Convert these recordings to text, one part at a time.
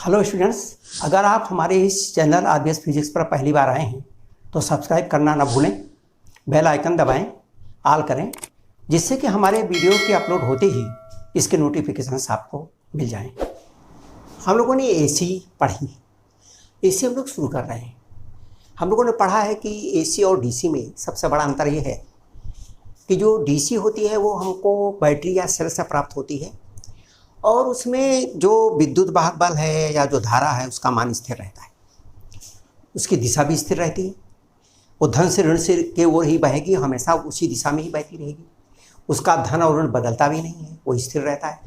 Hello students, अगर आप हमारे इस चैनल आरबीएस फिजिक्स पर पहली बार आए हैं तो सब्सक्राइब करना ना भूलें, बेल आइकन दबाएं, ऑल करें, जिससे कि हमारे वीडियो के अपलोड होते ही इसके नोटिफिकेशंस आपको मिल जाएं। हम लोगों ने एसी पढ़ी, एसी हम लोग शुरू कर रहे हैं। हम लोगों ने पढ़ा है कि एसी और डीसी में सबसे बड़ा अंतर ये है कि जो डीसी होती है वो हमको बैटरी या सेल से प्राप्त होती है और उसमें जो विद्युत वाहक बल है या जो धारा है उसका मान स्थिर रहता है, उसकी दिशा भी स्थिर रहती है। वो धन से ऋण से के ओर ही बहेगी, हमेशा उसी दिशा में ही बहती रहेगी। उसका धन और ऋण बदलता भी नहीं है, वो स्थिर रहता है।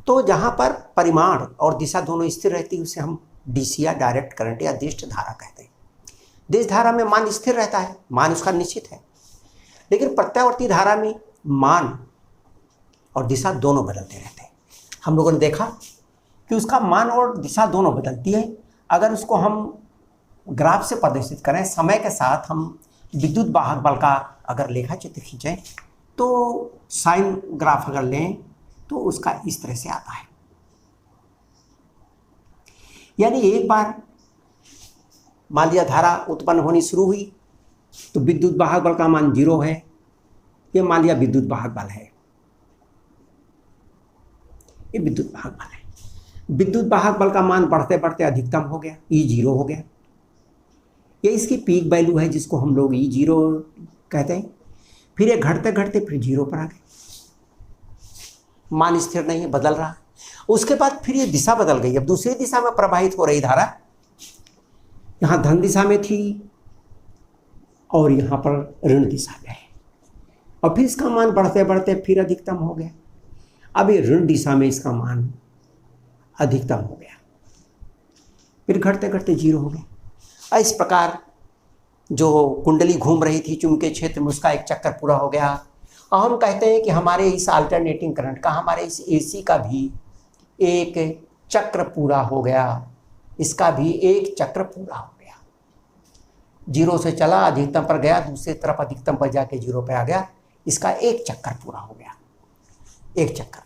तो जहाँ पर परिमाण और दिशा दोनों स्थिर रहती है उसे हम डीसी या डायरेक्ट करंट या दिष्ट धारा कहते हैं। दिष्ट धारा में मान स्थिर रहता है, मान उसका निश्चित है, लेकिन प्रत्यावर्ती धारा में मान और दिशा दोनों बदलते रहते हैं। हम लोगों ने देखा कि उसका मान और दिशा दोनों बदलती है। अगर उसको हम ग्राफ से प्रदर्शित करें, समय के साथ हम विद्युत वाहक बल का अगर लेखा चित्र खींचें तो साइन ग्राफ अगर लें तो उसका इस तरह से आता है। यानी एक बार मान लिया धारा उत्पन्न होनी शुरू हुई तो विद्युत वाहक बल का मान 0 है। ये मान लिया विद्युत वाहक बल है, ये विद्युत वाहक बल है। विद्युत वाहक बल का मान बढ़ते बढ़ते अधिकतम हो गया, E0 हो गया। ये इसकी पीक वैल्यू है जिसको हम लोग E0 कहते हैं। फिर ये घटते घटते फिर 0 पर आ गए, मान स्थिर नहीं है, बदल रहा है। उसके बाद फिर ये दिशा बदल गई, अब दूसरी दिशा में प्रवाहित हो रही धारा यहाँ धन दिशा में थी और यहाँ पर ऋण दिशा में है, और फिर इसका मान बढ़ते बढ़ते फिर अधिकतम हो गया। अब ये ऋण दिशा में इसका मान अधिकतम हो गया, फिर घटते घटते 0 हो गया। इस प्रकार जो कुंडली घूम रही थी चुंबकीय क्षेत्र में उसका एक चक्कर पूरा हो गया। और हम कहते हैं कि हमारे इस अल्टरनेटिंग करंट का, हमारे इस एसी का भी एक चक्र पूरा हो गया, इसका भी एक चक्र पूरा हो गया। 0 से चला, अधिकतम पर गया, दूसरी तरफ अधिकतम पर जाके 0 पे आ गया। इसका एक चक्कर पूरा हो गया, एक चक्कर।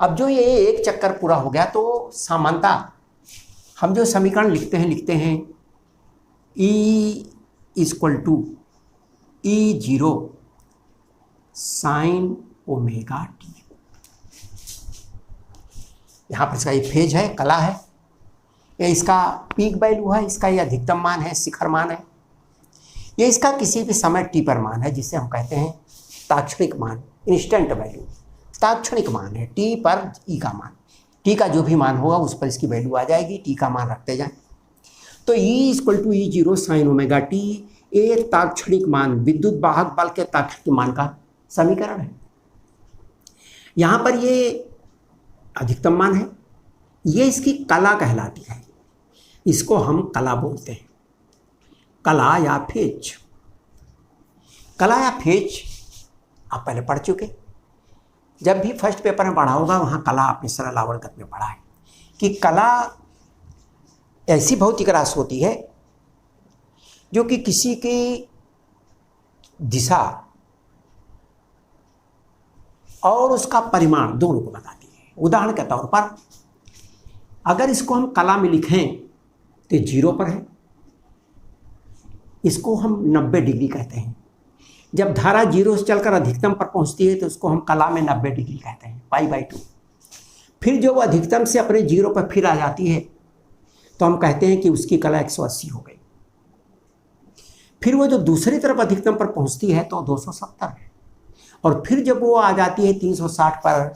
अब जो ये एक चक्कर पूरा हो गया तो सामान्यतः हम जो समीकरण लिखते हैं E = E0 sin omega T. यहाँ पर इसका ये फेज है, कला है, ये इसका पीक वैल्यू है, इसका ये अधिकतम मान है, शिखर मान है। ये इसका किसी भी समय टी पर मान है, जिसे हम कहते हैं ताक्षणिक मान, इंस्टेंट वैल्यू। ताक्षणिक मान है, टी पर ई का मान, टी का जो भी मान होगा उस पर इसकी वैल्यू आ जाएगी, टी का मान रखते जाएं। तो E = E0 sin omega T एक ताक्षणिक मान, विद्युत वाहक बल के ताक्षणिक मान का समीकरण है। यहाँ पर ये अधिकतम मान है, ये इसकी कला कहलाती है, इसको हम कला बोलते हैं, कला या फेज। कला या फेज आप पहले पढ़ चुके, जब भी फर्स्ट पेपर में पढ़ा होगा वहाँ कला आपने सरल आवर्तक में पढ़ा है कि कला ऐसी भौतिक राशि होती है जो कि किसी की दिशा और उसका परिमाण दोनों को बताती है। उदाहरण के तौर पर अगर इसको हम कला में लिखें तो 0 पर है, इसको हम 90 डिग्री कहते हैं। जब धारा 0 से चलकर अधिकतम पर पहुंचती है तो उसको हम कला में 90 डिग्री कहते हैं, π/2। फिर जो वो अधिकतम से अपने 0 पर फिर आ जाती है तो हम कहते हैं कि उसकी कला 180 हो गई। फिर वो जो दूसरी तरफ अधिकतम पर पहुंचती है तो 270 है, और फिर जब वो आ जाती है 360 पर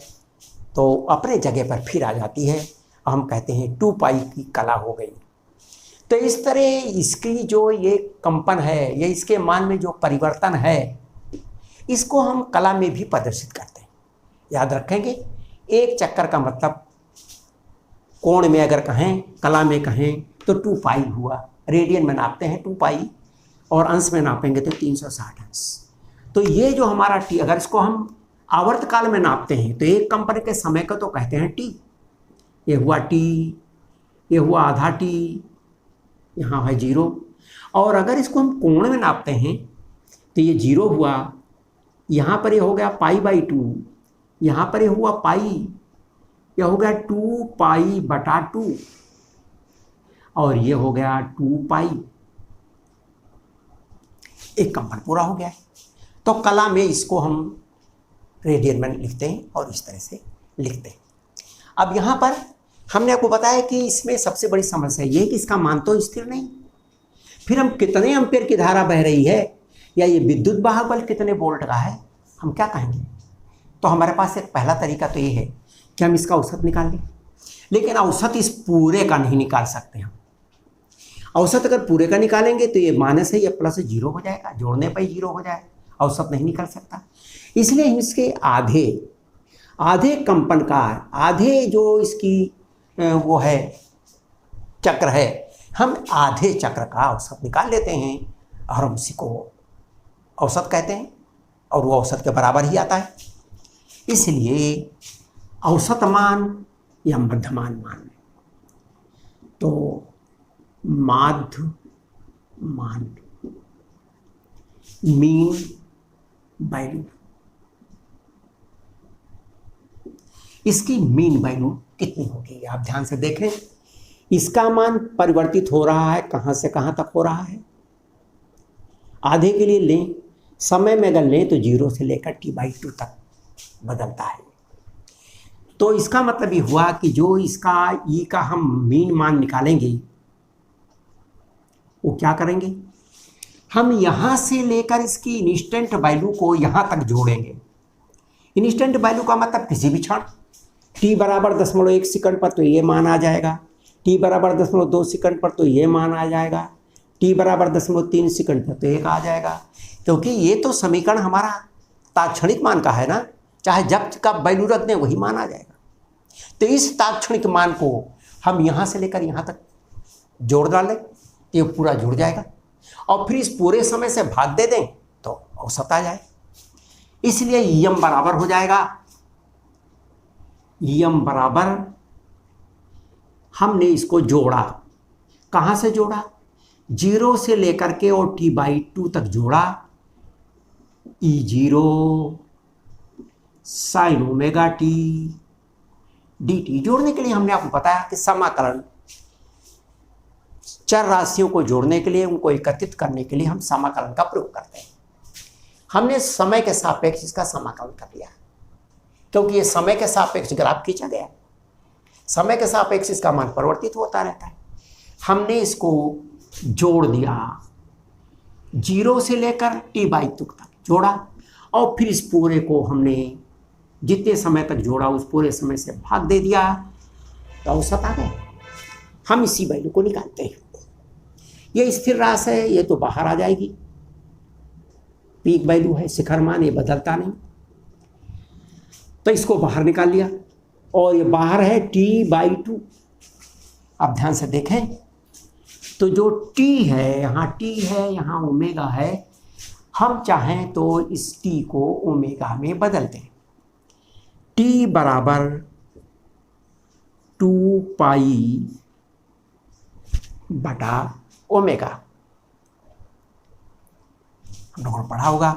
तो अपने जगह पर फिर आ जाती है, हम कहते हैं 2π की कला हो गई। तो इस तरह इसकी जो ये कंपन है, ये इसके मान में जो परिवर्तन है, इसको हम कला में भी प्रदर्शित करते हैं। याद रखेंगे, एक चक्कर का मतलब कोण में अगर कहें, कला में कहें तो 2π हुआ। रेडियन में नापते हैं 2π और अंश में नापेंगे तो 360 अंश। तो ये जो हमारा टी, अगर इसको हम आवर्तकाल में नापते हैं तो एक कंपन के समय को तो कहते हैं टी। ये हुआ टी, ये हुआ आधा टी, यहाँ है 0। और अगर इसको हम कोण में नापते हैं तो ये 0 हुआ, यहाँ पर ये हो गया π/2, यहाँ पर ये हुआ π, यह हो गया 2 पाई बटा 2 और ये हो गया 2 पाई। एक कंपन पूरा हो गया है। तो कला में इसको हम रेडियन में लिखते हैं और इस तरह से लिखते हैं। अब यहाँ पर हमने आपको बताया कि इसमें सबसे बड़ी समस्या ये है कि इसका मान तो स्थिर नहीं। फिर हम कितने एम्पीयर की धारा बह रही है या ये विद्युत वाहक बल कितने वोल्ट का है, हम क्या कहेंगे? तो हमारे पास एक पहला तरीका तो ये है कि हम इसका औसत निकाल लें, लेकिन औसत इस पूरे का नहीं निकाल सकते हम। औसत अगर पूरे का निकालेंगे तो ये माइनस है, ये प्लस 0 हो जाएगा, जोड़ने पर ही 0 हो जाएगा, औसत नहीं निकल सकता। इसलिए हम इसके आधे कंपन का, आधे जो इसकी वो है चक्र है, हम आधे चक्र का औसत निकाल लेते हैं और हम उसी को औसत कहते हैं और वो औसत के बराबर ही आता है। इसलिए औसत मान या मध्यमान मान, तो माध्य मान, मीन वैल्यू, इसकी मीन वैल्यू कितनी होगी आप ध्यान से देखें। इसका मान परिवर्तित हो रहा है, कहाँ से कहाँ तक हो रहा है। आधे के लिए लें, समय में अगर लें तो 0 से लेकर T/2 तक बदलता है। तो इसका मतलब ये हुआ कि जो इसका ई का हम मीन मान निकालेंगे वो क्या करेंगे, हम यहाँ से लेकर इसकी इंस्टेंट वैल्यू को यहाँ तक जोड़ेंगे। इंस्टेंट वैल्यू का मतलब किसी भी क्षण t बराबर 0.1 सेकंड पर तो ये मान आ जाएगा, t बराबर 0.2 सेकंड पर तो ये मान आ जाएगा, t बराबर 0.3 सेकंड पर तो एक आ जाएगा, क्योंकि ये तो समीकरण हमारा तात्क्षणिक मान का है ना, चाहे जब का वैल्यू रख दें वही मान आ जाएगा। तो इस तात्क्षणिक मान को हम यहाँ से लेकर यहाँ तक जोड़ डालें तो ये पूरा जुड़ जाएगा और फिर इस पूरे समय से भाग दे दें तो औसत आ जाए। इसलिए यम बराबर हो जाएगा, यम बराबर, हमने इसको जोड़ा, कहाँ से जोड़ा, 0 से लेकर के और T/2 तक जोड़ा, E0 sin omega t dt। जोड़ने के लिए हमने आपको बताया कि समाकलन, चर राशियों को जोड़ने के लिए, उनको एकत्रित करने के लिए हम समाकलन का प्रयोग करते हैं। हमने समय के सापेक्ष इसका समाकलन कर लिया क्योंकि ये समय के सापेक्ष ग्राफ खींचा गया, समय के सापेक्ष इसका मान परिवर्तित होता रहता है। हमने इसको जोड़ दिया, 0 से लेकर T/2 तक जोड़ा और फिर इस पूरे को हमने जितने समय तक जोड़ा उस पूरे समय से भाग दे दिया तो औसत आ गया। हम इसी वैल्यू को निकालते हैं। ये स्थिर राशि है, ये तो बाहर आ जाएगी, पीक वैल्यू है, शिखर मान, ये बदलता नहीं, तो इसको बाहर निकाल लिया और ये बाहर है T/2। अब ध्यान से देखें तो जो T है, यहाँ T है, यहाँ ओमेगा है, हम चाहें तो इस T को ओमेगा में बदल दें। T बराबर 2 पाई बटा ओमेगा, हम लोगों ने पढ़ा होगा,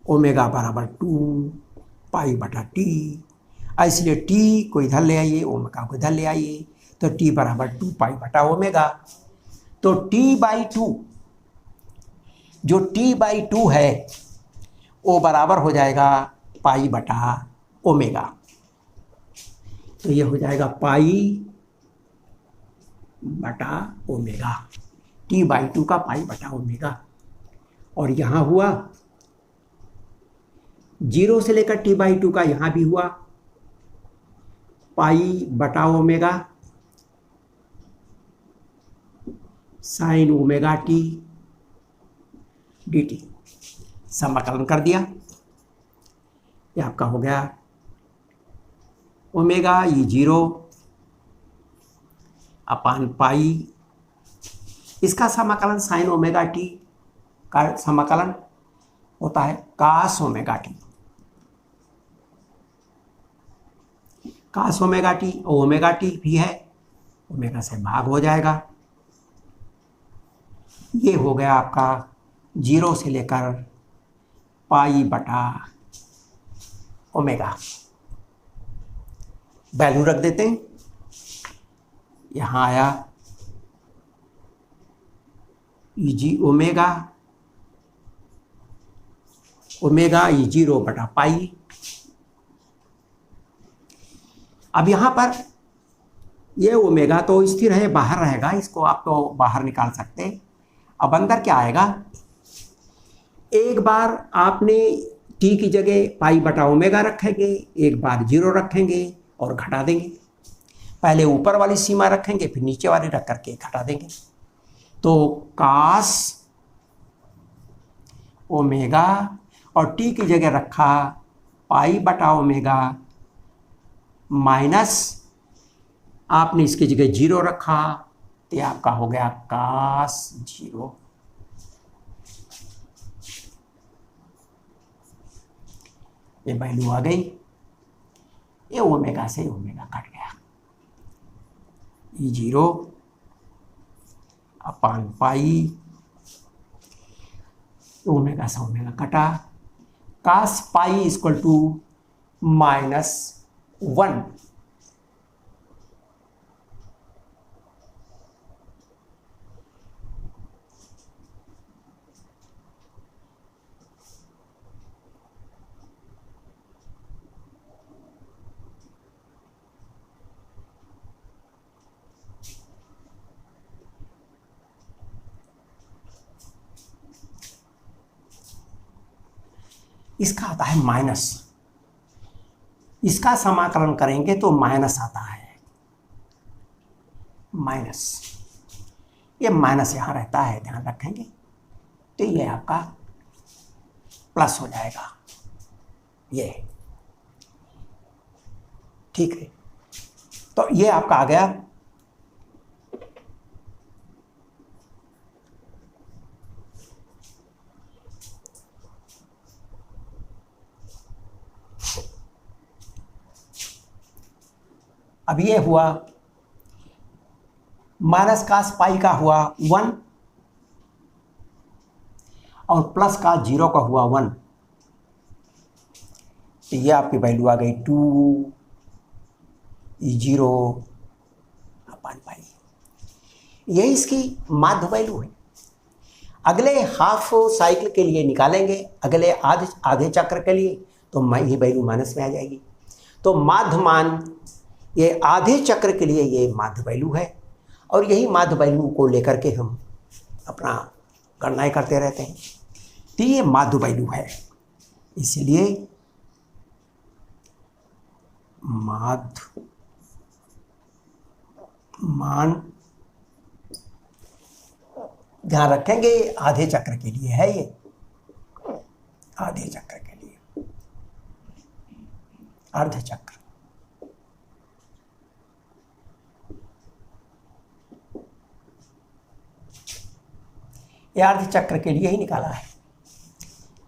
ओमेगा बराबर 2 पाई बटा T। इसलिए T को इधर ले आइए, ओमेगा को इधर ले आइए, तो T बराबर 2 पाई बटा ओमेगा। तो T/2, जो T/2 है वो बराबर हो जाएगा पाई बटा ओमेगा। तो ये हो जाएगा पाई बटा ओमेगा, T/2 का पाई बटा ओमेगा। और यहाँ हुआ 0 से लेकर T/2 का, यहाँ भी हुआ पाई बटा omega sine omega t dt। समाकलन कर दिया, ये आपका हो गया ओमेगा E0 अपान पाई, इसका समाकलन साइन ओमेगा t का समाकलन होता है cos omega t। Cos omega t, omega t भी है, ओमेगा से भाग हो जाएगा। ये हो गया आपका 0 से लेकर पाई बटा ओमेगा, वैल्यू रख देते हैं। यहाँ आया ई जी ओमेगा, ओमेगा ई 0 बटा पाई। अब यहाँ पर ये ओमेगा तो स्थिर है, बाहर रहेगा, इसको आप तो बाहर निकाल सकते हैं। अब अंदर क्या आएगा, एक बार आपने टी की जगह पाई बटा ओमेगा रखेंगे, एक बार 0 रखेंगे और घटा देंगे। पहले ऊपर वाली सीमा रखेंगे, फिर नीचे वाली रख करके घटा देंगे। तो कास ओमेगा और टी की जगह रखा पाई बटा ओमेगा माइनस आपने इसकी जगह 0 रखा, तो आपका हो गया कास 0। ये वैल्यू आ गई, ये ओमेगा से ओमेगा कट गया, ई 0 अपान पाई, ओमेगा से ओमेगा कटा, कास पाई इक्वल टू -1। इसका आता है माइनस, इसका समाकलन करेंगे तो माइनस आता है, माइनस। ये माइनस यहाँ रहता है, ध्यान रखेंगे, तो ये आपका प्लस हो जाएगा, ये ठीक है। तो ये आपका आ गया अब ये हुआ माइनस कास पाई का हुआ 1 और प्लस का 0 का हुआ 1, तो ये आपकी वैल्यू आ गई 2 ई 0 अपान पाई। ये इसकी माध्य वैल्यू है। अगले हाफ साइकिल के लिए निकालेंगे, अगले आधे चक्र के लिए, तो ये वैल्यू माइनस में आ जाएगी। तो माध्य मान ये आधे चक्र के लिए ये माध्य वैल्यू है, और यही माध्य वैल्यू को लेकर के हम अपना गणनाएं करते रहते हैं। तो ये माध्य वैल्यू है, इसलिए माध्य मान ध्यान रखेंगे आधे चक्र के लिए है, ये आधे चक्र के लिए, अर्ध चक्र। ये अर्ध चक्र के लिए ही निकाला है,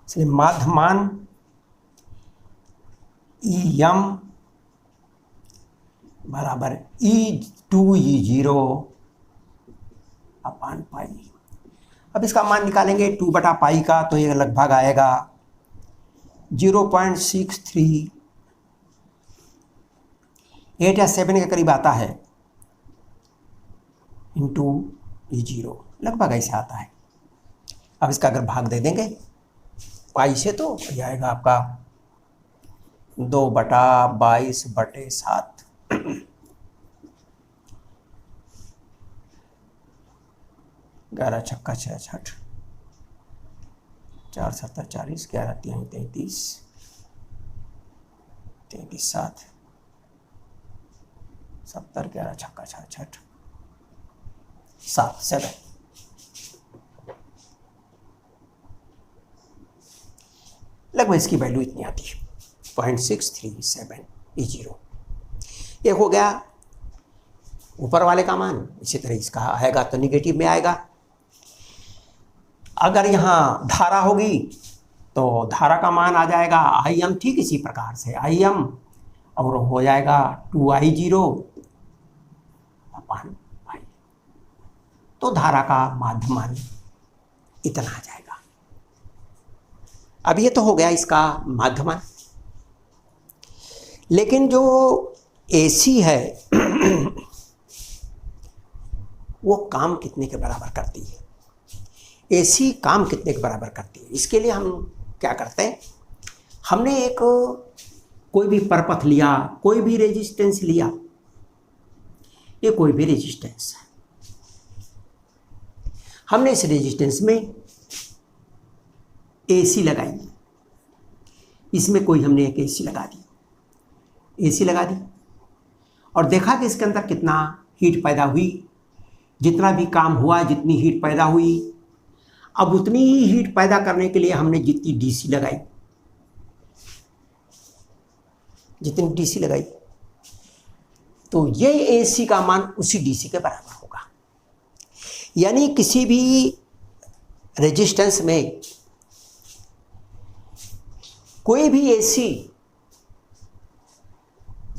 इसलिए माध्य मान ई एम बराबर E2 E0 अपान पाई। अब इसका मान निकालेंगे 2 बटा पाई का, तो ये लगभग आएगा 0.63 8 या 7 के करीब आता है, इंटू E0 लगभग ऐसे आता है। अब इसका अगर भाग दे देंगे पाई से, तो ये आएगा आपका 2 बटा 22 बटे 7। 11 छक्का 66, 4 7 40, 11 3 33, 33 7 70, 11 छक्का 66, 7 लगभग इसकी वैल्यू इतनी आती है 0.637 E0। ये हो गया ऊपर वाले का मान। इसी तरह इसका आएगा तो निगेटिव में आएगा। अगर यहाँ धारा होगी तो धारा का मान आ जाएगा IM, ठीक इसी प्रकार से IM, और हो जाएगा 2I0 अपान I। तो धारा का माध्य मान इतना आ जाएगा। अब ये तो हो गया इसका माध्य मान, लेकिन जो एसी है वो काम कितने के बराबर करती है, एसी काम कितने के बराबर करती है। इसके लिए हम क्या करते हैं, हमने एक कोई भी परपथ लिया, कोई भी रेजिस्टेंस लिया, ये कोई भी रेजिस्टेंस है, हमने इस रेजिस्टेंस में एसी लगाई, इसमें कोई हमने एक एसी लगा दी और देखा कि इसके अंदर कितना हीट पैदा हुई, जितना भी काम हुआ, जितनी हीट पैदा हुई, अब उतनी ही हीट पैदा करने के लिए हमने जितनी डीसी लगाई, तो ये एसी का मान उसी डीसी के बराबर होगा। यानी किसी भी रेजिस्टेंस में कोई भी एसी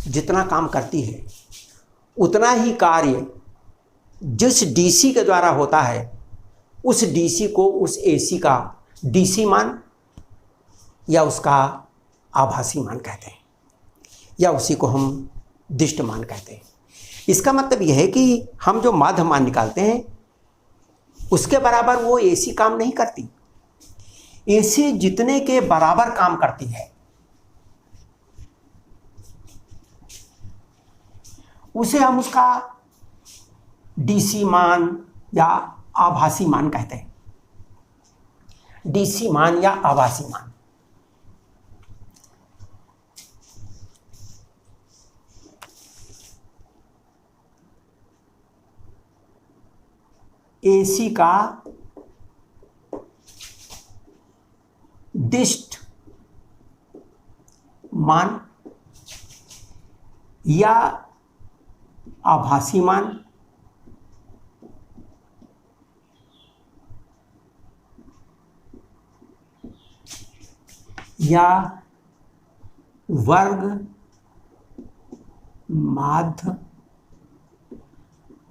जितना काम करती है उतना ही कार्य जिस डीसी के द्वारा होता है उस डीसी को उस एसी का डीसी मान या उसका आभासी मान कहते हैं, या उसी को हम दिष्ट मान कहते हैं। इसका मतलब यह है कि हम जो माध्य मान निकालते हैं उसके बराबर वो एसी काम नहीं करती। एसी जितने के बराबर काम करती है उसे हम उसका डीसी मान या आभासी मान कहते हैं। डीसी मान या आभासी मान। एसी का दिष्ट मान या आभासी मान या वर्ग माध्य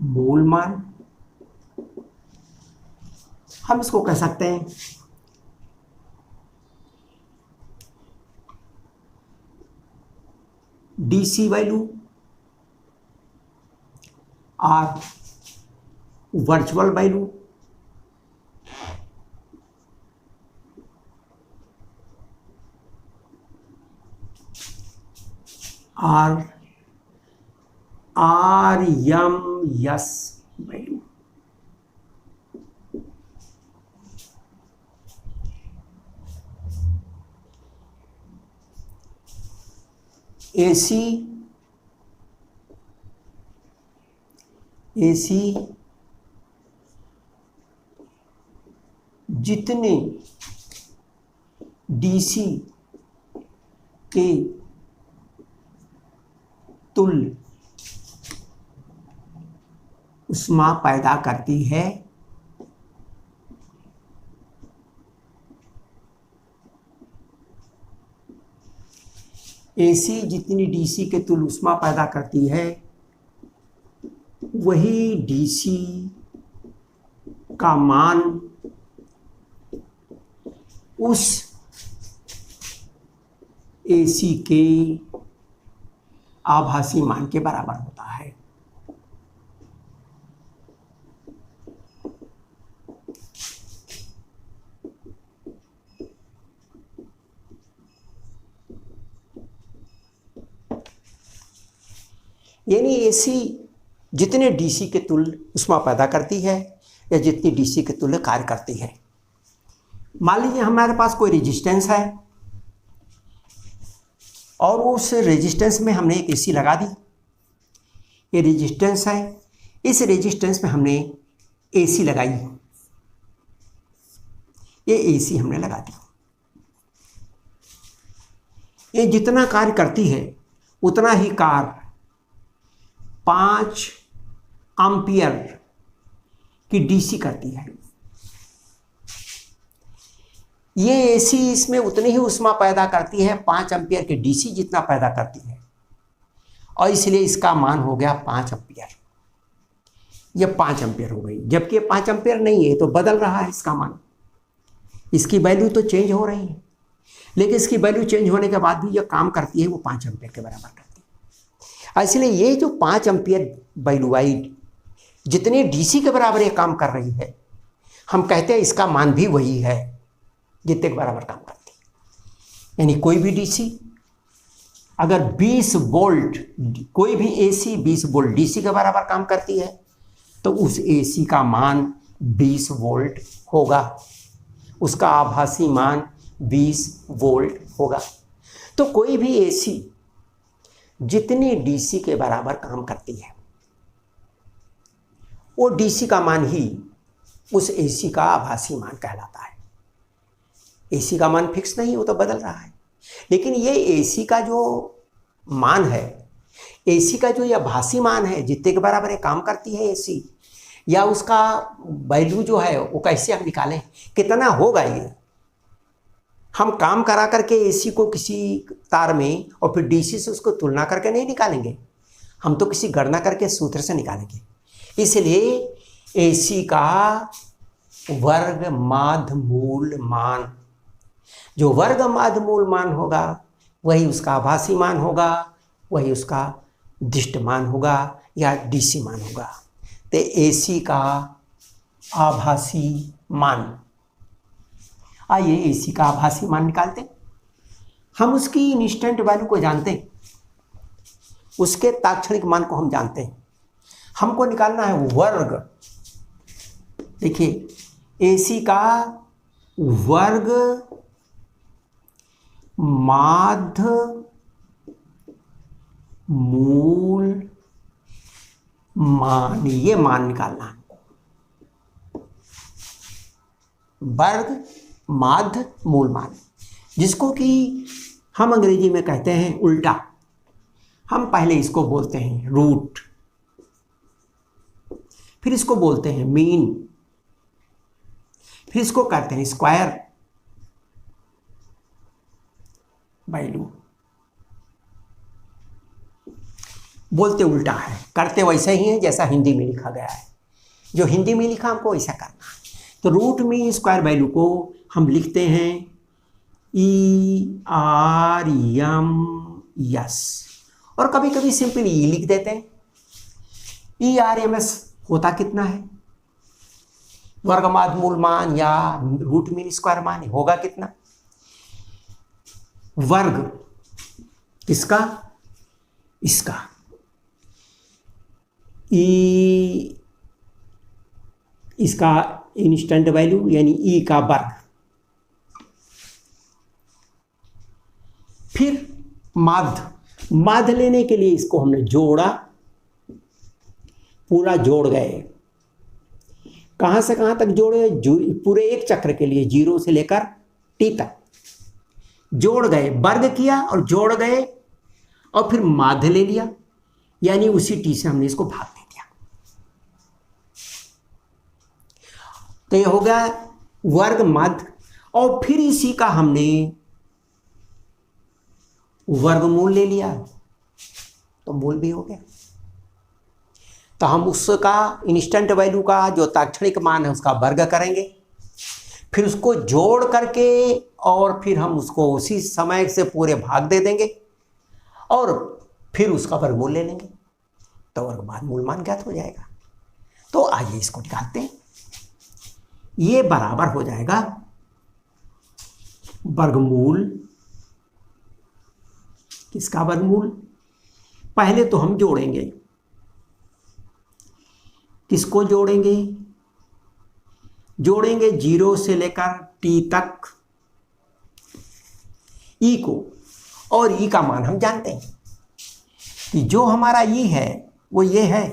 मूल मान, हम इसको कह सकते हैं डीसी वैल्यू और वर्चुअल वैल्यू और RMS वैल्यू। एसी जितने डीसी के तुल्य ऊष्मा पैदा करती है एसी जितनी डीसी के तुल्य ऊष्मा पैदा करती है वही डीसी का मान उस एसी के आभासी मान के बराबर होता है। यानी एसी जितने डीसी के तुल्य ऊष्मा पैदा करती है या जितनी डीसी के तुल्य कार्य करती है। मान लीजिए हमारे पास कोई रेजिस्टेंस है और उस रेजिस्टेंस में हमने एक एसी लगा दी। ये रेजिस्टेंस है, इस रेजिस्टेंस में हमने एसी लगाई, ये एसी हमने लगा दी। ये जितना कार्य करती है उतना ही कार्य 5 एम्पियर की डीसी करती है। ये एसी इसमें उतनी ही ऊष्मा पैदा करती है 5 एम्पियर के डीसी जितना पैदा करती है और इसलिए इसका मान हो गया 5 एम्पियर। ये 5 एम्पियर हो गई, जबकि ये 5 एम्पियर नहीं है, तो बदल रहा है इसका मान। इसकी वैल्यू तो चेंज हो रही है, लेकिन इसकी वैल्यू चेंज होने के बाद भी ये काम करती है वो 5 एम्पियर के बराबर करती है। इसलिए ये जो 5 एम्पियर वैल्यू जितने डीसी के बराबर ये काम कर रही है, हम कहते हैं इसका मान भी वही है जितने के बराबर काम करती है। यानी कोई भी डीसी अगर 20 वोल्ट, कोई भी एसी 20 वोल्ट डीसी के बराबर काम करती है तो उस एसी का मान 20 वोल्ट होगा, उसका आभासी मान 20 वोल्ट होगा। तो कोई भी एसी जितनी डीसी के बराबर काम करती है वो डीसी का मान ही उस एसी का आभासी मान कहलाता है। एसी का मान फिक्स नहीं, वो तो बदल रहा है, लेकिन ये एसी का जो मान है, एसी का जो ये आभासी मान है जितने के बराबर ये काम करती है एसी, या उसका वैल्यू जो है वो कैसे हम निकालें, कितना होगा ये। हम काम करा करके एसी को किसी तार में और फिर डीसी से उसको तुलना करके नहीं निकालेंगे, हम तो किसी गणना करके सूत्र से निकालेंगे। इसलिए एसी का वर्ग माध्य मूल मान, जो वर्ग माध्य मूल मान होगा वही उसका आभासी मान होगा, वही उसका दिष्ट मान होगा या डीसी मान होगा। तो एसी का आभासी मान, आइए एसी का आभासी मान निकालते हैं। हम उसकी इंस्टेंट वैल्यू को जानते हैं, उसके तात्क्षणिक मान को हम जानते हैं। हमको निकालना है वर्ग। देखिए एसी का वर्ग माध्य मूल मान, ये मान निकालना है। वर्ग माध्य मूल मान, जिसको कि हम अंग्रेजी में कहते हैं उल्टा। हम पहले इसको बोलते हैं रूट, फिर इसको बोलते हैं मीन, फिर इसको कहते हैं स्क्वायर वैल्यू। बोलते उल्टा है, करते वैसे ही है जैसा हिंदी में लिखा गया है। जो हिंदी में लिखा हमको वैसा करना है। तो रूट मीन स्क्वायर वैल्यू को हम लिखते हैं ERMS, और कभी कभी सिंपल ई लिख देते हैं। ERMS होता कितना है, वर्ग माध्य मूल मान या रूट मीन स्क्वायर मान होगा कितना। वर्ग किसका, इसका, इसका इंस्टेंट वैल्यू यानी ई का वर्ग, फिर माध्य लेने के लिए इसको हमने जोड़ा, पूरा जोड़ गए। कहां से कहां तक जोड़े, पूरे एक चक्र के लिए 0 से लेकर T तक जोड़ गए, वर्ग किया और जोड़ गए, और फिर माध्य ले लिया, यानी उसी T से हमने इसको भाग दे दिया। तो ये हो गया वर्ग माध्य, और फिर इसी का हमने वर्गमूल ले लिया, तो मूल भी हो गया। तो हम उसका इंस्टेंट वैल्यू का जो तात्क्षणिक मान है उसका वर्ग करेंगे, फिर उसको जोड़ करके और फिर हम उसको उसी समय से पूरे भाग दे देंगे, और फिर उसका वर्गमूल ले लेंगे, तो वर्ग मूल मान ज्ञात हो जाएगा। तो आइए इसको निकालते हैं। ये बराबर हो जाएगा वर्गमूल, किसका वर्गमूल, पहले तो हम जोड़ेंगे, किसको जोड़ेंगे, जोड़ेंगे 0 से लेकर T तक ई को, और ई का मान हम जानते हैं कि जो हमारा ई है वो ये है,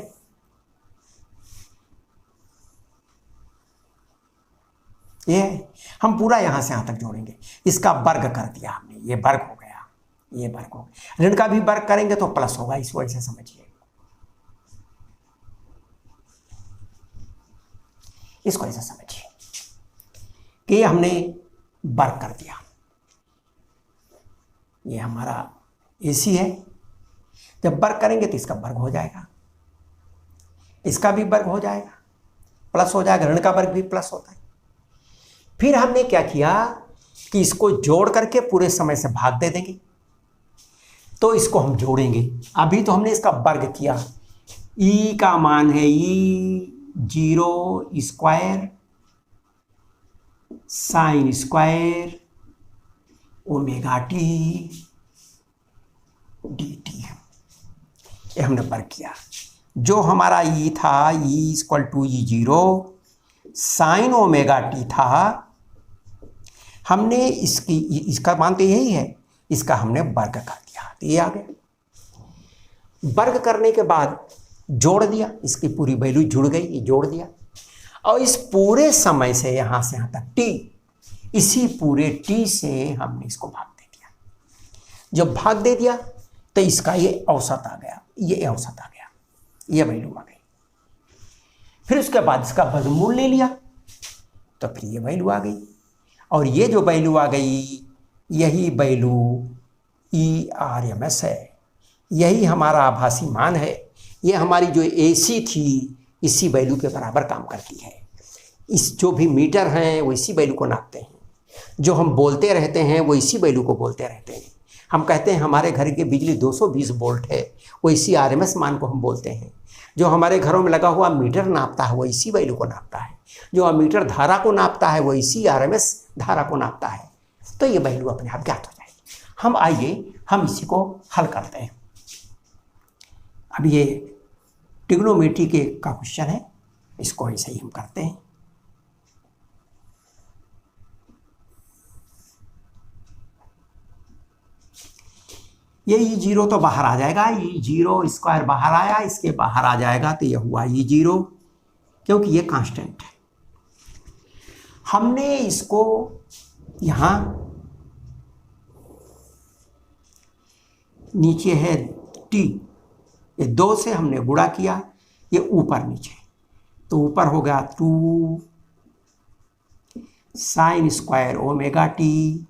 ये है। हम पूरा यहां से यहां तक जोड़ेंगे, इसका वर्ग कर दिया हमने, ये वर्ग हो गया, ये वर्ग हो गया। ऋण का भी वर्ग करेंगे तो प्लस होगा, इस वजह से समझिए, इसको ऐसा समझिए कि हमने वर्ग कर दिया। ये हमारा एसी है, जब वर्ग करेंगे तो इसका वर्ग हो जाएगा, इसका भी वर्ग हो जाएगा, प्लस हो जाएगा, ऋण का वर्ग भी प्लस होता है। फिर हमने क्या किया कि इसको जोड़ करके पूरे समय से भाग दे देंगे, तो इसको हम जोड़ेंगे। अभी तो हमने इसका वर्ग किया। ई का मान है E0 square sine square omega T D T, ये हमने वर्ग किया। जो हमारा ई था E=E0 साइन ओमेगा टी था, हमने इसका मान तो यही है, इसका हमने वर्ग कर दिया, तो ये आ गया। वर्ग करने के बाद जोड़ दिया, इसकी पूरी वैल्यू जुड़ गई, ये जोड़ दिया। और इस पूरे समय से यहां से यहां तक टी, इसी पूरे टी से हमने इसको भाग दे दिया। जब भाग दे दिया तो इसका ये औसत आ गया, ये औसत आ गया, ये वैल्यू आ गई। फिर उसके बाद इसका वर्गमूल ले लिया तो फिर ये वैल्यू आ गई। और ये जो वैल्यू आ गई, यही वैल्यू ERMS है, यही हमारा आभासी मान है। ये हमारी जो AC थी, इसी वैल्यू के बराबर काम करती है। इस जो भी मीटर हैं वो इसी वैल्यू को नापते हैं, जो हम बोलते रहते हैं वो इसी वैल्यू को बोलते रहते हैं। हम कहते हैं हमारे घर की बिजली 220 वोल्ट है, वो इसी RMS मान को हम बोलते हैं। जो हमारे घरों में लगा हुआ मीटर नापता है वो इसी वैल्यू को नापता है। जो अमीटर धारा को नापता है वो इसी RMS धारा को नापता है। तो ये वैल्यू अपने आप ज्ञात हो जाएगी। हम आइए हम इसी को हल करते हैं। अब ये ट्रिग्नोमेट्री के का क्वेश्चन है, इसको ऐसे ही हम करते हैं। ये E0 तो बाहर आ जाएगा, E0 स्क्वायर बाहर आया, इसके बाहर आ जाएगा तो ये हुआ E0, क्योंकि ये कांस्टेंट है। हमने इसको यहां नीचे है T, ये 2 से हमने गुणा किया, ये ऊपर नीचे, तो ऊपर हो गया 2 sine square omega T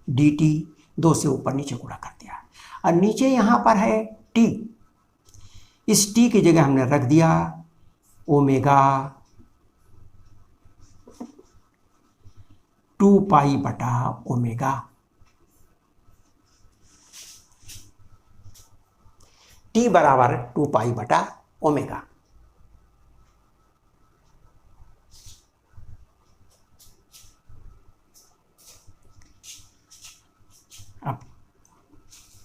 D T, 2 से ऊपर नीचे गुणा कर दिया। और नीचे यहां पर है T, इस T की जगह हमने रख दिया ओमेगा 2 पाई बटा ओमेगा। T बराबर 2 पाई बटा ओमेगा। अब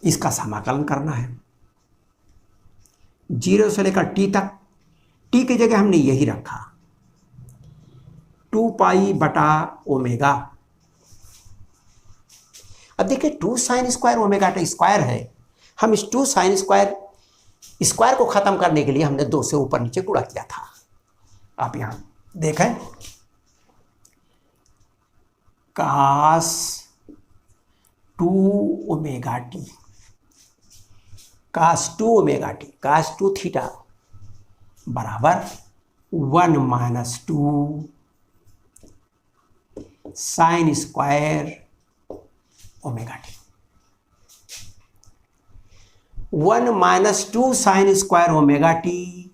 इसका समाकलन करना है 0 से लेकर T तक। T की जगह हमने यही रखा 2 पाई बटा ओमेगा। अब देखिए 2 sine square omega T square है, हम इस 2 साइन स्क्वायर को खत्म करने के लिए हमने 2 से ऊपर नीचे गुणा किया था। आप यहां देखें cos 2 omega T, cos 2 omega T, cos 2 theta बराबर 1 minus 2 sine square omega T. 1 minus 2 sine square omega T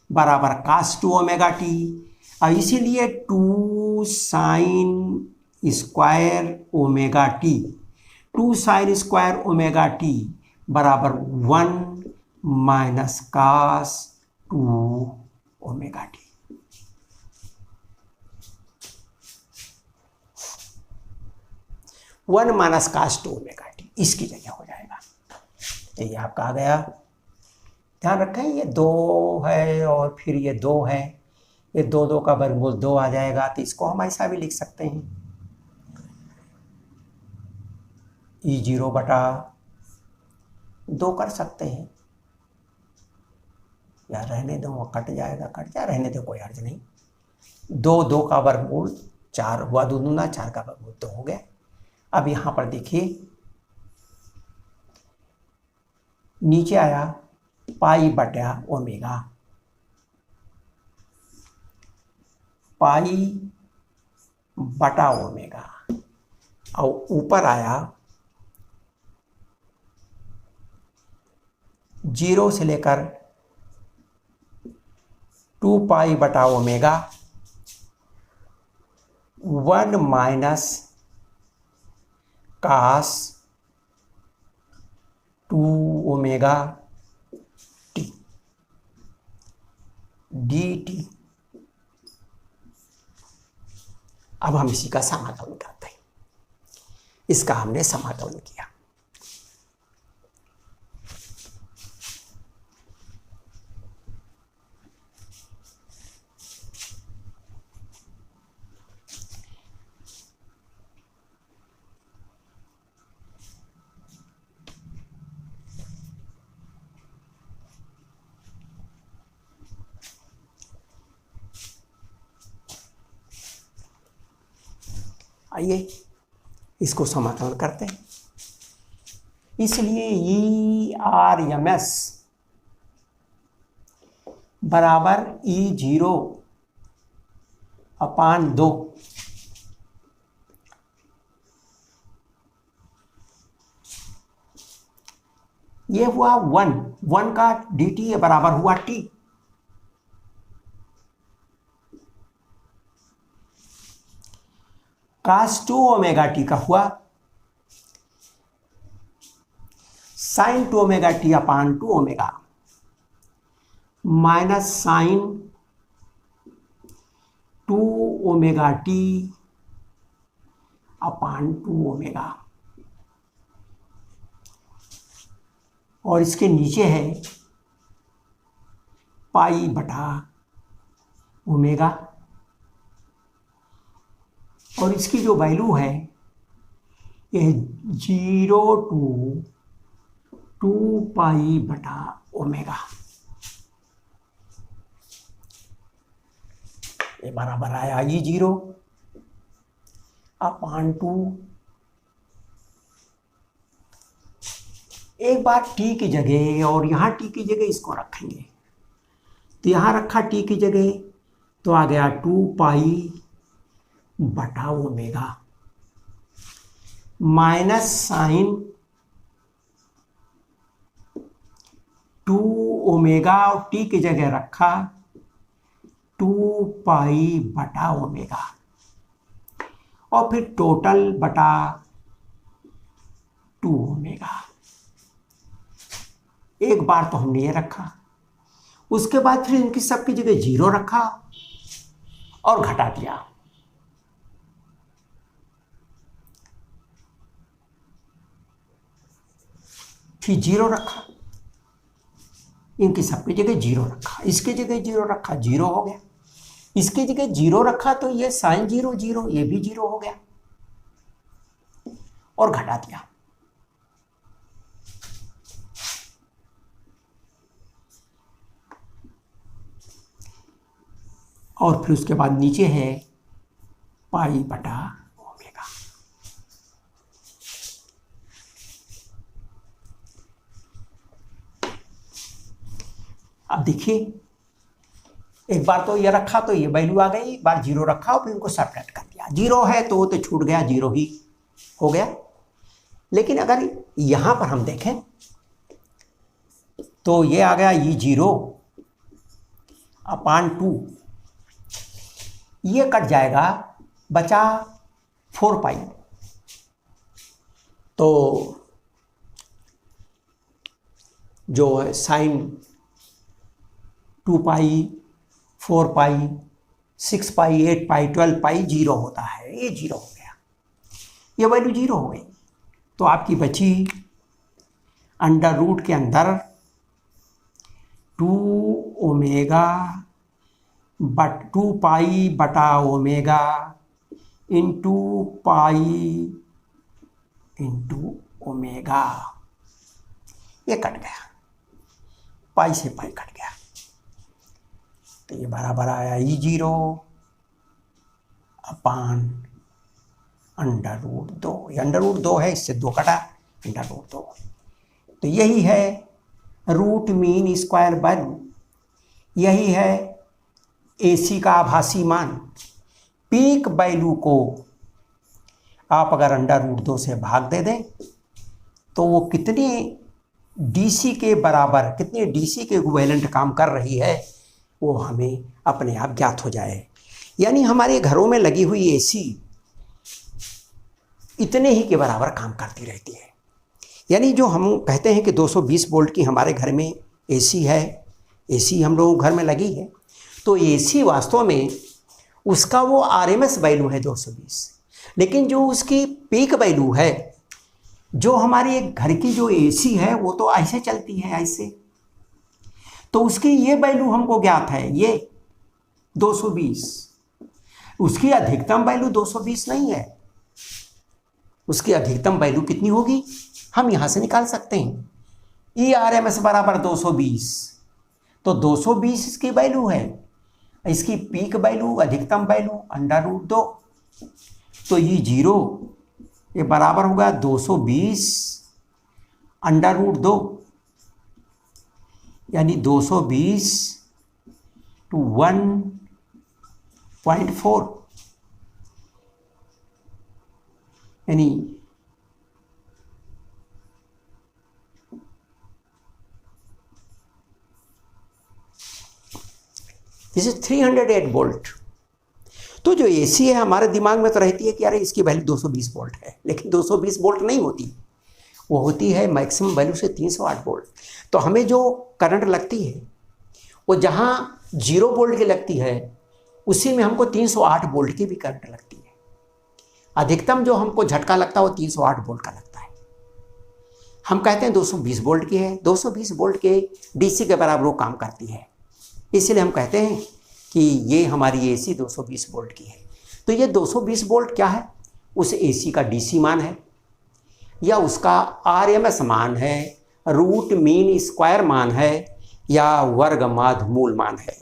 बराबर cos 2 ओमेगा टी। और इसीलिए 2 sine square omega T, 2 sine square omega T बराबर 1 minus cos 2 omega T. One minus cos 2 omega T इसकी जगह हो जाएगा। ये आपका आ गया। ध्यान रखें ये 2 है और फिर ये 2 है, ये 2 का वर्गमूल 2 आ जाएगा, तो इसको हम ऐसा भी लिख सकते हैं E0 बटा 2 कर सकते हैं, या रहने दो वो कट जाएगा, कट जाए, रहने दो कोई अर्ज नहीं। 2 का वर्गमूल 4 हुआ, 2 दूना 4 का वर्गमूल 2 हो गया। अब यहां पर देखिए नीचे आया पाई बटा ओमेगा, पाई बटा ओमेगा, और ऊपर आया 0 से लेकर 2 पाई बटा omega 1 minus cos 2 omega T D T. अब हम इसी का समाकलन करते हैं। इसका हमने समाकलन किया। आइए इसको समाकलन करते हैं। इसलिए ERMS बराबर E0 अपान 2 ये हुआ 1 का dt बराबर हुआ t। cos 2 ओमेगा टी का हुआ sin 2 omega T upon 2 omega minus sin 2 omega T upon 2 omega. और इसके नीचे है पाई बटा ओमेगा। और इसकी जो वैल्यू है ये 0 to 2 पाई बटा ओमेगा। ये बराबर आया E0 अपान 2। एक बार t की जगह और यहाँ t की जगह इसको रखेंगे, तो यहाँ रखा t की जगह तो आ गया 2 पाई बटा ओमेगा माइनस साइन 2 ओमेगा और टी की जगह रखा 2 पाई बटा ओमेगा और फिर टोटल बटा 2 ओमेगा। एक बार तो हमने ये रखा, उसके बाद फिर इनकी सबकी जगह 0 रखा और घटा दिया। फिर 0 रखा, इनकी सबकी जगह 0 रखा, इसकी जगह 0 रखा, 0 हो गया। इसकी जगह 0 रखा तो ये साइन 0 0, ये भी 0 हो गया और घटा दिया। और फिर उसके बाद नीचे है पाई बटा ओमेगा। अब देखिए, एक बार तो ये रखा तो ये वैल्यू आ गई, एक बार 0 रखा और फिर इनको सब्ट्रैक्ट कर दिया। 0 है तो छूट गया, 0 ही हो गया। लेकिन अगर यहां पर हम देखें तो ये आ गया E0 अपान 2, ये कट जाएगा, बचा 4 पाई। तो जो है साइन 2 पाई 4 पाई 6 पाई 8 पाई 12 पाई 0 होता है, ये 0 हो गया, ये वैल्यू 0 हो गई। तो आपकी बची अंडर रूट के अंदर 2 ओमेगा 2 पाई बटा omega into pi into omega, ये कट गया, पाई से पाई कट गया। तो ये बराबर आया E0 अपान अंडर रूट 2। ये अंडर रूट 2 है, इससे 2 कटा, अंडर रूट 2। तो यही है रूट मीन स्क्वायर वैल्यू, यही है AC का आभासी मान। पीक वैल्यू को आप अगर अंडर रूट 2 से भाग दे दें तो वो कितने DC के बराबर, कितने DC के इक्विवेलेंट काम कर रही है वो हमें अपने आप ज्ञात हो जाए। यानी हमारे घरों में लगी हुई AC इतने ही के बराबर काम करती रहती है। यानी जो हम कहते हैं कि 220 वोल्ट की हमारे घर में एसी है, एसी हम लोगों घर में लगी है, तो एसी वास्तव में उसका वो आरएमएस वैल्यू है 220, लेकिन जो उसकी पीक वैल्यू है, जो हमारी एक घर की जो एसी है वो तो ऐसे चलती है ऐसे, तो उसकी ये वैल्यू हमको ज्ञात है, ये 220। उसकी अधिकतम वैल्यू 220 नहीं है, उसकी अधिकतम वैल्यू कितनी होगी हम यहां से निकाल सकते हैं। ई आर एम एस बराबर 220, तो 220 इसकी वैल्यू है, इसकी पीक वैल्यू अधिकतम वैल्यू √2, तो ये 0 ये बराबर होगा 220 √2, यानी 220 to 1.4, यानी दिस इज 308 वोल्ट। तो जो एसी है हमारे दिमाग में तो रहती है कि यार इसकी वैल्यू 220 वोल्ट है, लेकिन 220 वोल्ट नहीं होती, वो होती है मैक्सिमम वैल्यू से 308 वोल्ट। तो हमें जो करंट लगती है वो जहाँ 0 वोल्ट की लगती है उसी में हमको 308 वोल्ट की भी करंट लगती है। अधिकतम जो हमको झटका लगता है वो 308 वोल्ट का लगता है। हम कहते हैं 220 वोल्ट की है, 220 वोल्ट के डीसी के बराबर वो काम करती है, इसलिए हम कहते हैं कि ये हमारी एसी 220 वोल्ट की है। तो ये 220 वोल्ट क्या है, उस एसी का डीसी मान है या उसका आरएमएस मान है, रूट मीन स्क्वायर मान है या वर्ग माध्य मूल मान है।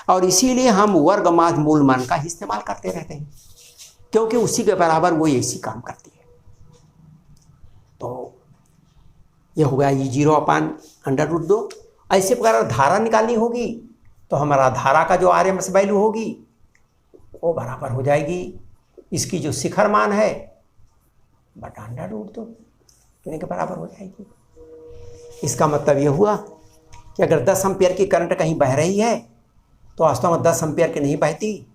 और इसीलिए हम वर्ग माध्य मूल मान का इस्तेमाल करते रहते हैं, क्योंकि उसी के बराबर वो एसी काम करती है। तो ये हो गया ये 0/√2। ऐसे प्रकार धारा निकालनी होगी तो हमारा धारा का जो आरएमएस वैल्यू होगी वो बराबर हो जाएगी इसकी जो शिखर मान है बटा √2 के बराबर हो जाएगी। इसका मतलब ये हुआ कि अगर 10 एम्पियर की करंट कहीं बह रही है तो वास्तव में 10 एम्पियर की नहीं बहती,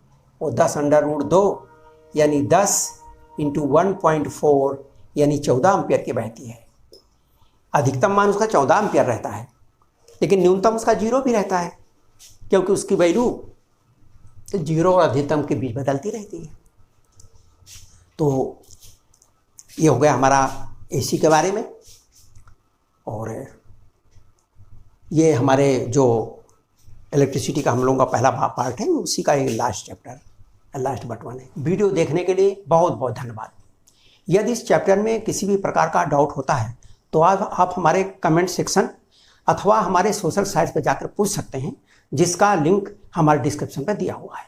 वो 10 √2 यानी 10 × 1.4 यानी 14 एम्पियर की बहती है। अधिकतम मान उसका 14 एम्पियर रहता है, लेकिन न्यूनतम उसका 0 भी रहता है, क्योंकि उसकी वैल्यू 0 और अधिकतम के बीच बदलती रहती है। तो ये हो गया हमारा एसी के बारे में। और ये हमारे जो इलेक्ट्रिसिटी का हम लोगों का पहला पार्ट है, उसी का ये लास्ट चैप्टर, लास्ट बट 1 है। वीडियो देखने के लिए बहुत बहुत धन्यवाद। यदि इस चैप्टर में किसी भी प्रकार का डाउट होता है तो आप हमारे कमेंट सेक्शन अथवा हमारे सोशल साइट्स पर जाकर पूछ सकते हैं, जिसका लिंक हमारे डिस्क्रिप्शन पर दिया हुआ है।